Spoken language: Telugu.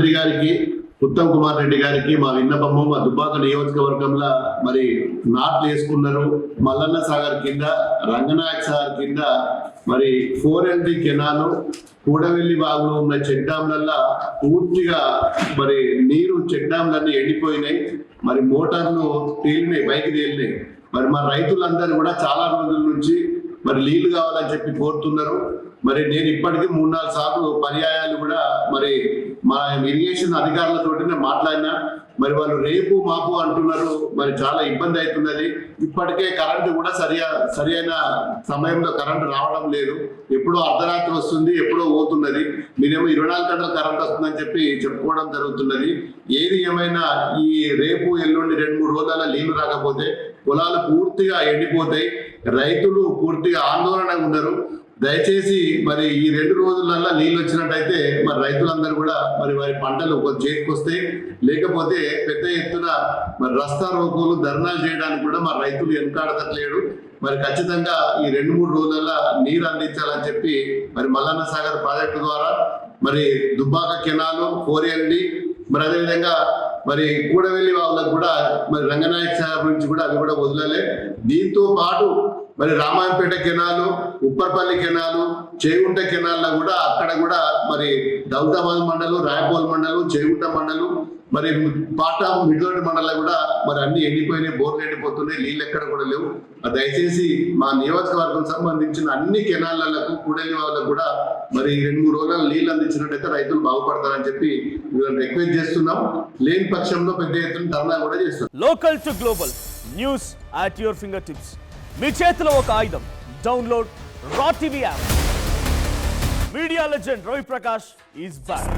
మంత్రి గారికి ఉత్తమ్ కుమార్ రెడ్డి గారికి మా విన్నపము మా దుబ్బాక నియోజకవర్గంలో మరి నాట్లు వేసుకున్నారు. మల్లన్న సాగర్ కింద, రంగనాయక సాగర్ కింద మరి 4LD కెనాలు కూడవెల్లి బాగులో ఉన్న చెక్ డ్యాంలల్లో పూర్తిగా మరి నీరు చెక్ డ్యాంలన్నీ ఎండిపోయినాయి. మరి మోటార్లు తేలినాయి, పైకి తేలినాయి. మరి మా రైతులందరూ కూడా చాలా రోజుల నుంచి మరి నీళ్లు కావాలని చెప్పి కోరుతున్నారు. మరి నేను ఇప్పటికీ 3-4 సార్లు పర్యాయాలు కూడా మరి మా ఇరిగేషన్ అధికారులతోటి మాట్లాడినా. మరి వాళ్ళు రేపు మాపు అంటున్నారు. మరి చాలా ఇబ్బంది అవుతున్నది. ఇప్పటికే కరెంటు కూడా సరైన సమయంలో కరెంటు రావడం లేదు. ఎప్పుడో అర్ధరాత్రి వస్తుంది, ఎప్పుడో పోతున్నది. మీరేమో 24 గంటల కరెంట్ వస్తుందని చెప్పి చెప్పుకోవడం జరుగుతున్నది. ఏది ఏమైనా ఈ రేపు ఎల్లుండి 2-3 రోజుల నీళ్లు రాకపోతే పొలాలు పూర్తిగా ఎండిపోతాయి. రైతులు పూర్తిగా ఆందోళనగా ఉన్నారు. దయచేసి మరి ఈ 2 రోజులల్లో నీళ్ళు వచ్చినట్టయితే మరి రైతులందరూ కూడా మరి వారి పంటలు చేతికి వస్తాయి. లేకపోతే పెద్ద ఎత్తున మరి రస్తా రోకోలు, ధర్నాలు చేయడానికి కూడా మరి రైతులు వెనుకాడతట్లేడు. మరి ఖచ్చితంగా ఈ 2-3 రోజులలో నీరు అందించాలని చెప్పి మరి మల్లన్న సాగర్ ప్రాజెక్టు ద్వారా మరి దుబ్బాక కెనాలు 4LD మరి అదేవిధంగా మరి కూడవెల్లి వాళ్ళకు కూడా మరి రంగనాయక సాగర్ నుంచి కూడా అవి కూడా వదలలే. దీంతో పాటు మరి రామాయంపేట కెనాలు, ఉప్పర్పల్లి కెనాలు, చేగుంట కెనాల్లో కూడా అక్కడ కూడా మరి దౌలతాబాద్ మండలం, రాయపోల్ మండలం, చేగుంట మండలం, మరి పాట మిడ్లోని మండలం కూడా మరి అన్ని ఎండిపోయినాయి, బోర్లు ఎండిపోతున్నాయి, నీళ్ళు ఎక్కడ కూడా లేవు. దయచేసి మా నియోజకవర్గం సంబంధించిన అన్ని కెనాలకు, కూడలి వాళ్ళకు కూడా మరి 2-3 రోజులు నీళ్ళు అందించినట్టయితే రైతులు బాగుపడతారని చెప్పి రిక్వెస్ట్ చేస్తున్నాం. లేని పక్షంలో పెద్ద ఎత్తున ధర్నా కూడా చేస్తున్నాం. Local to global news at your fingertips. మీ చేతిలో ఒక ఆయుధం. Download Raw TV app. Media legend Ravi Prakash is back.